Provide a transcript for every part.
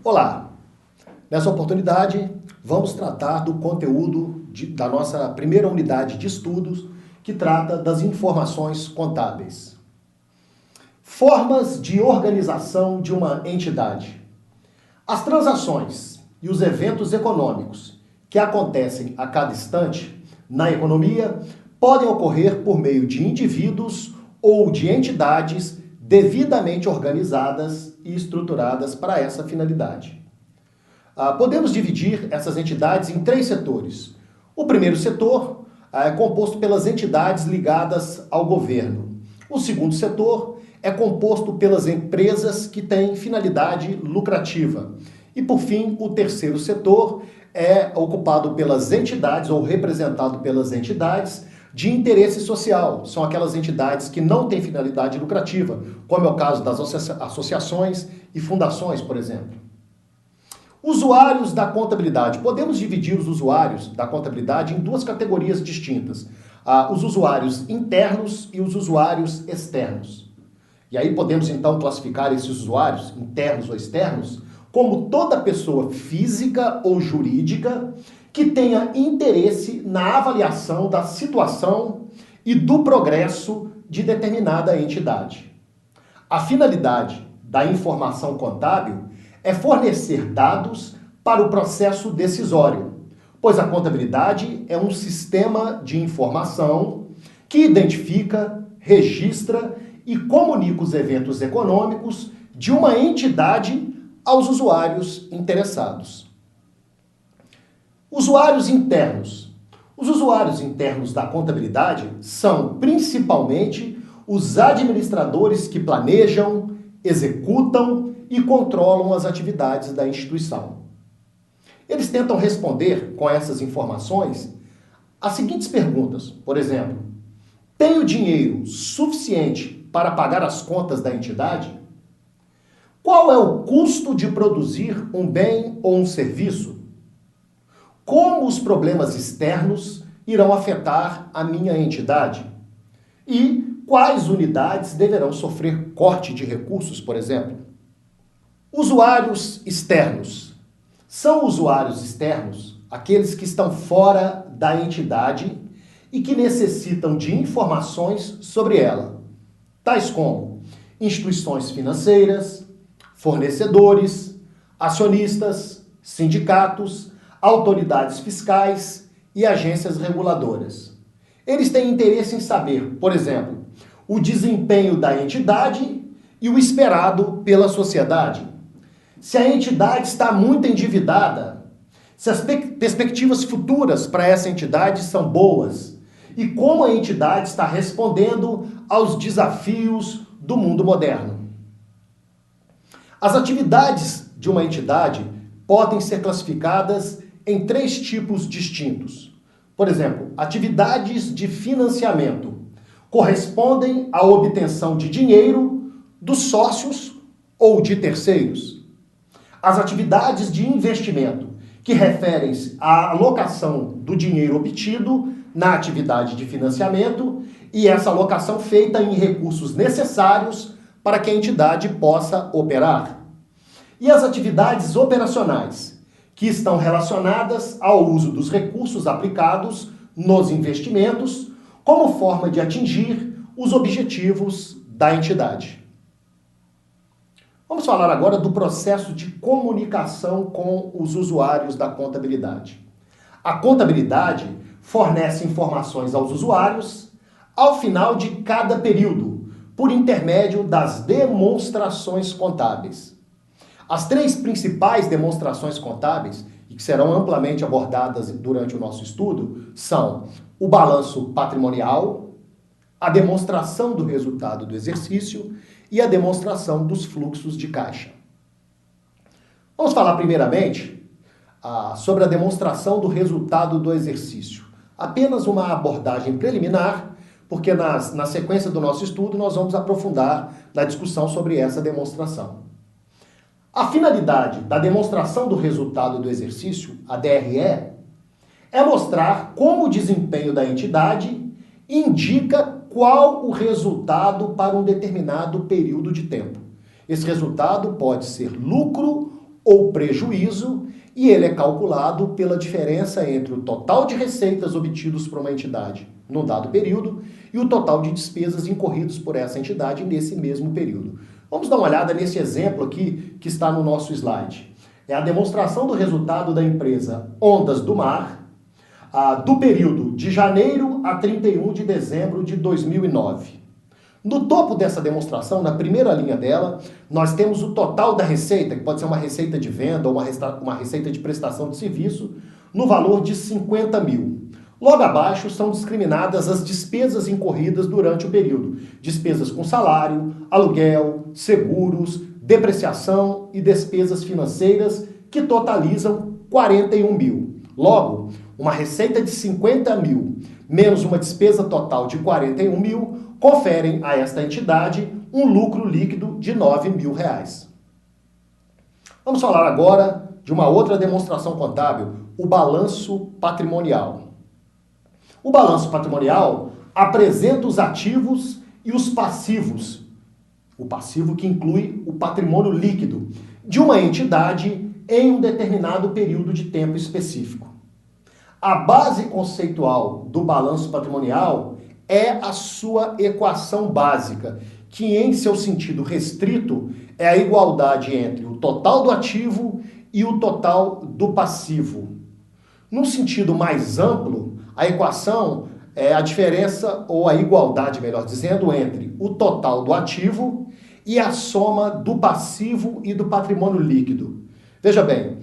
Olá! Nessa oportunidade, vamos tratar do conteúdo da nossa primeira unidade de estudos, que trata das informações contábeis. Formas de organização de uma entidade. As transações e os eventos econômicos que acontecem a cada instante na economia podem ocorrer por meio de indivíduos ou de entidades devidamente organizadas e estruturadas para essa finalidade. Podemos dividir essas entidades em três setores. O primeiro setor é composto pelas entidades ligadas ao governo. O segundo setor é composto pelas empresas que têm finalidade lucrativa. E, por fim, o terceiro setor é ocupado pelas entidades ou representado pelas entidades de interesse social. São aquelas entidades que não têm finalidade lucrativa, como é o caso das associações e fundações, por exemplo. Usuários da contabilidade. Podemos dividir os usuários da contabilidade em duas categorias distintas. Os usuários internos e os usuários externos. E aí podemos então classificar esses usuários, internos ou externos, como toda pessoa física ou jurídica que tenha interesse na avaliação da situação e do progresso de determinada entidade. A finalidade da informação contábil é fornecer dados para o processo decisório, pois a contabilidade é um sistema de informação que identifica, registra e comunica os eventos econômicos de uma entidade aos usuários interessados. Usuários internos. Os usuários internos da contabilidade são principalmente os administradores que planejam, executam e controlam as atividades da instituição. Eles tentam responder com essas informações as seguintes perguntas. Por exemplo, tenho dinheiro suficiente para pagar as contas da entidade? Qual é o custo de produzir um bem ou um serviço? Como os problemas externos irão afetar a minha entidade? E quais unidades deverão sofrer corte de recursos, por exemplo? Usuários externos. São usuários externos aqueles que estão fora da entidade e que necessitam de informações sobre ela, tais como instituições financeiras, fornecedores, acionistas, sindicatos, autoridades fiscais e agências reguladoras. Eles têm interesse em saber, por exemplo, o desempenho da entidade e o esperado pela sociedade. Se a entidade está muito endividada, se as perspectivas futuras para essa entidade são boas e como a entidade está respondendo aos desafios do mundo moderno. As atividades de uma entidade podem ser classificadas em três tipos distintos. Por exemplo, atividades de financiamento correspondem à obtenção de dinheiro dos sócios ou de terceiros. As atividades de investimento, que referem-se à alocação do dinheiro obtido na atividade de financiamento e essa alocação feita em recursos necessários para que a entidade possa operar. E as atividades operacionais, que estão relacionadas ao uso dos recursos aplicados nos investimentos como forma de atingir os objetivos da entidade. Vamos falar agora do processo de comunicação com os usuários da contabilidade. A contabilidade fornece informações aos usuários ao final de cada período, por intermédio das demonstrações contábeis. As três principais demonstrações contábeis, e que serão amplamente abordadas durante o nosso estudo, são o balanço patrimonial, a demonstração do resultado do exercício e a demonstração dos fluxos de caixa. Vamos falar primeiramente sobre a demonstração do resultado do exercício. Apenas uma abordagem preliminar, porque na sequência do nosso estudo nós vamos aprofundar na discussão sobre essa demonstração. A finalidade da demonstração do resultado do exercício, a DRE, é mostrar como o desempenho da entidade indica qual o resultado para um determinado período de tempo. Esse resultado pode ser lucro ou prejuízo, e ele é calculado pela diferença entre o total de receitas obtidos por uma entidade no dado período e o total de despesas incorridos por essa entidade nesse mesmo período. Vamos dar uma olhada nesse exemplo aqui que está no nosso slide. É a demonstração do resultado da empresa Ondas do Mar, do período de janeiro a 31 de dezembro de 2009. No topo dessa demonstração, na primeira linha dela, nós temos o total da receita, que pode ser uma receita de venda ou uma receita de prestação de serviço, no valor de 50 mil. Logo abaixo são discriminadas as despesas incorridas durante o período. Despesas com salário, aluguel, seguros, depreciação e despesas financeiras, que totalizam 41 mil. Logo, uma receita de 50 mil menos uma despesa total de 41 mil conferem a esta entidade um lucro líquido de 9 mil reais. Vamos falar agora de uma outra demonstração contábil, o balanço patrimonial. O balanço patrimonial apresenta os ativos e os passivos, o passivo que inclui o patrimônio líquido, de uma entidade em um determinado período de tempo específico. A base conceitual do balanço patrimonial é a sua equação básica, que em seu sentido restrito é a igualdade entre o total do ativo e o total do passivo. No sentido mais amplo, a equação é a diferença, ou a igualdade, melhor dizendo, entre o total do ativo e a soma do passivo e do patrimônio líquido. Veja bem,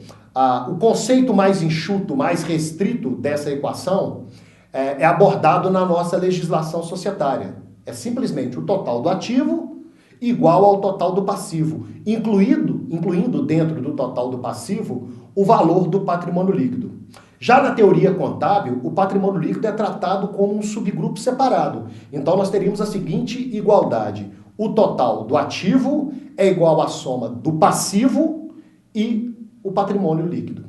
o conceito mais enxuto, mais restrito dessa equação é abordado na nossa legislação societária. É simplesmente o total do ativo igual ao total do passivo, incluindo dentro do total do passivo o valor do patrimônio líquido. Já na teoria contábil, o patrimônio líquido é tratado como um subgrupo separado. Então nós teríamos a seguinte igualdade: o total do ativo é igual à soma do passivo e o patrimônio líquido.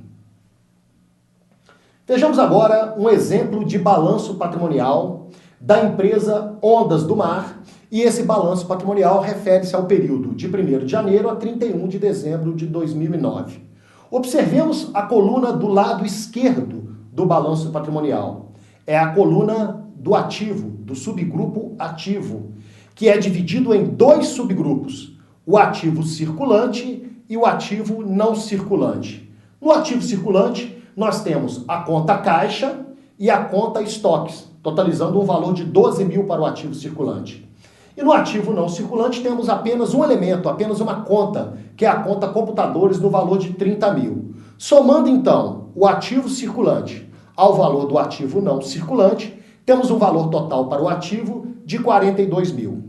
Vejamos agora um exemplo de balanço patrimonial da empresa Ondas do Mar, e esse balanço patrimonial refere-se ao período de 1º de janeiro a 31 de dezembro de 2009. Observemos a coluna do lado esquerdo do balanço patrimonial. É a coluna do ativo, do subgrupo ativo, que é dividido em dois subgrupos, o ativo circulante e o ativo não circulante. No ativo circulante, nós temos a conta caixa e a conta estoques, totalizando um valor de 12 mil para o ativo circulante. E no ativo não circulante temos apenas um elemento, apenas uma conta, que é a conta computadores no valor de 30 mil. Somando então o ativo circulante ao valor do ativo não circulante, temos um valor total para o ativo de 42 mil.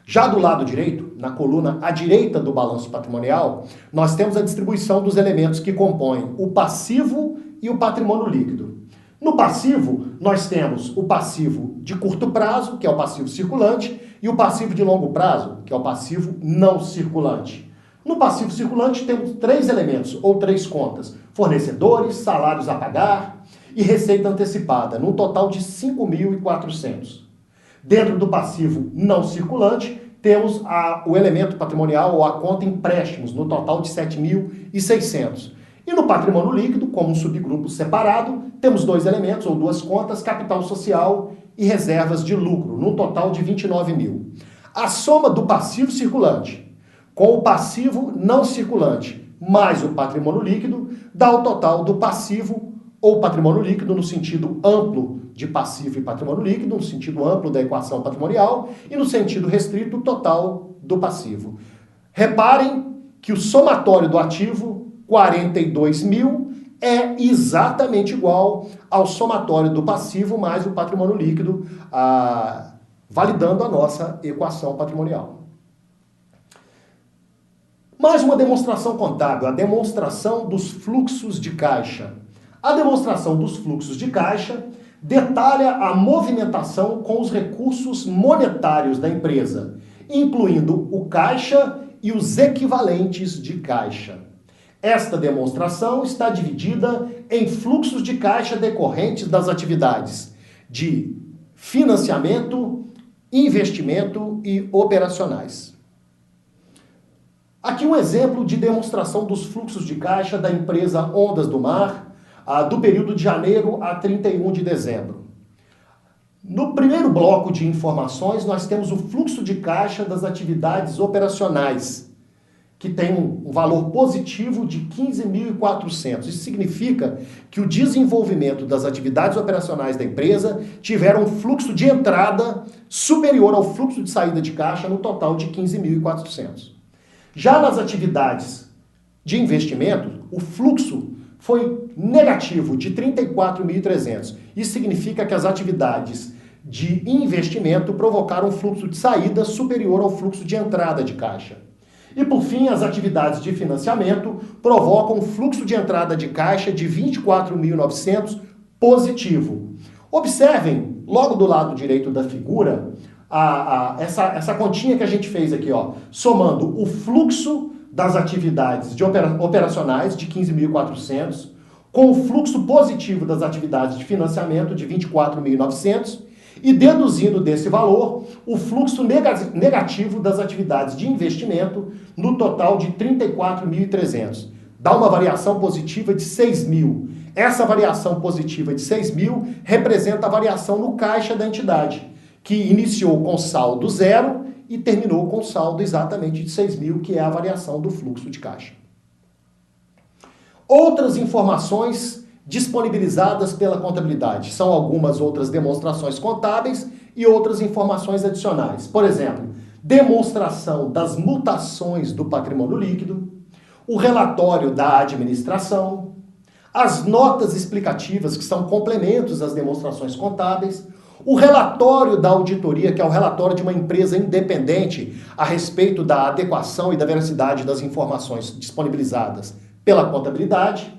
Já do lado direito, na coluna à direita do balanço patrimonial, nós temos a distribuição dos elementos que compõem o passivo e o patrimônio líquido. No passivo, nós temos o passivo de curto prazo, que é o passivo circulante, e o passivo de longo prazo, que é o passivo não circulante. No passivo circulante, temos 3 elementos, ou 3 contas: fornecedores, salários a pagar e receita antecipada, num total de 5.400. Dentro do passivo não circulante, temos o elemento patrimonial ou a conta empréstimos, no total de 7.600. E no patrimônio líquido, como um subgrupo separado, temos 2 elementos ou 2 contas, capital social e reservas de lucro, num total de 29 mil. A soma do passivo circulante com o passivo não circulante mais o patrimônio líquido dá o total do passivo ou patrimônio líquido no sentido amplo de passivo e patrimônio líquido, no sentido amplo da equação patrimonial, e no sentido restrito, o total do passivo. Reparem que o somatório do ativo, 42 mil, é exatamente igual ao somatório do passivo mais o patrimônio líquido, validando a nossa equação patrimonial. Mais uma demonstração contábil, a demonstração dos fluxos de caixa. A demonstração dos fluxos de caixa detalha a movimentação com os recursos monetários da empresa, incluindo o caixa e os equivalentes de caixa. Esta demonstração está dividida em fluxos de caixa decorrentes das atividades de financiamento, investimento e operacionais. Aqui um exemplo de demonstração dos fluxos de caixa da empresa Ondas do Mar, do período de janeiro a 31 de dezembro. No primeiro bloco de informações, nós temos o fluxo de caixa das atividades operacionais, que tem um valor positivo de 15.400. Isso significa que o desenvolvimento das atividades operacionais da empresa tiveram um fluxo de entrada superior ao fluxo de saída de caixa no total de 15.400. Já nas atividades de investimento, o fluxo foi negativo de 34.300. Isso significa que as atividades de investimento provocaram um fluxo de saída superior ao fluxo de entrada de caixa. E por fim, as atividades de financiamento provocam um fluxo de entrada de caixa de 24.900 positivo. Observem, logo do lado direito da figura, essa continha que a gente fez aqui, ó, somando o fluxo das atividades operacionais de 15.400 com o fluxo positivo das atividades de financiamento de 24.900 e deduzindo desse valor o fluxo negativo das atividades de investimento no total de 34.300. Dá uma variação positiva de 6.000. Essa variação positiva de 6.000 representa a variação no caixa da entidade, que iniciou com saldo zero e terminou com saldo exatamente de 6.000, que é a variação do fluxo de caixa. Outras informações disponibilizadas pela contabilidade são algumas outras demonstrações contábeis e outras informações adicionais. Por exemplo, demonstração das mutações do patrimônio líquido, o relatório da administração, as notas explicativas, que são complementos às demonstrações contábeis, o relatório da auditoria, que é o relatório de uma empresa independente a respeito da adequação e da veracidade das informações disponibilizadas pela contabilidade,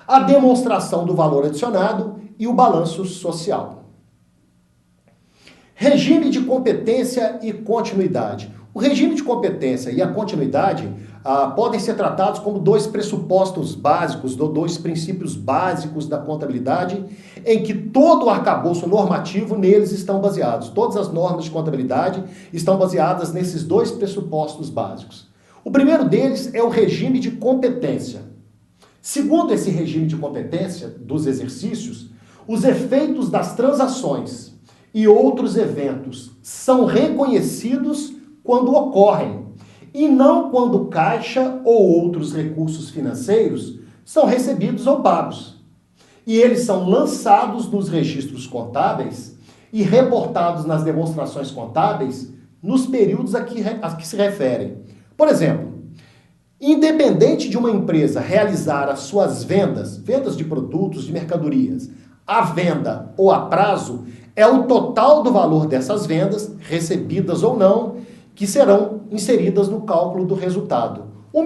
a demonstração do valor adicionado e o balanço social. Regime de competência e continuidade. O regime de competência e a continuidade podem ser tratados como dois pressupostos básicos, dois princípios básicos da contabilidade, em que todo o arcabouço normativo neles estão baseados. Todas as normas de contabilidade estão baseadas nesses dois pressupostos básicos. O primeiro deles é o regime de competência. Segundo esse regime de competência dos exercícios, os efeitos das transações e outros eventos são reconhecidos quando ocorrem, e não quando caixa ou outros recursos financeiros são recebidos ou pagos. E eles são lançados nos registros contábeis e reportados nas demonstrações contábeis nos períodos a que se referem. Por exemplo, independente de uma empresa realizar as suas vendas de produtos, de mercadorias, à venda ou a prazo, é o total do valor dessas vendas, recebidas ou não, que serão inseridas no cálculo do resultado. O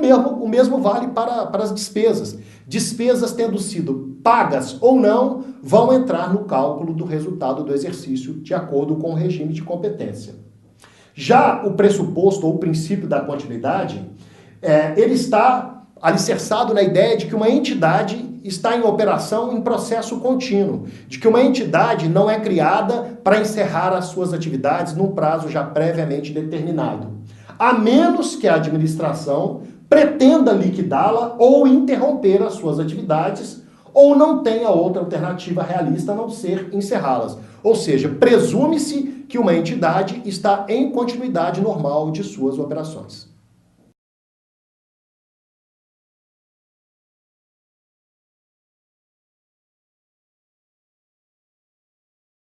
mesmo vale para as despesas. Despesas tendo sido pagas ou não, vão entrar no cálculo do resultado do exercício, de acordo com o regime de competência. Já o pressuposto ou o princípio da continuidade, ele está alicerçado na ideia de que uma entidade está em operação em processo contínuo, de que uma entidade não é criada para encerrar as suas atividades num prazo já previamente determinado, a menos que a administração pretenda liquidá-la ou interromper as suas atividades, ou não tenha outra alternativa realista a não ser encerrá-las. Ou seja, presume-se que uma entidade está em continuidade normal de suas operações.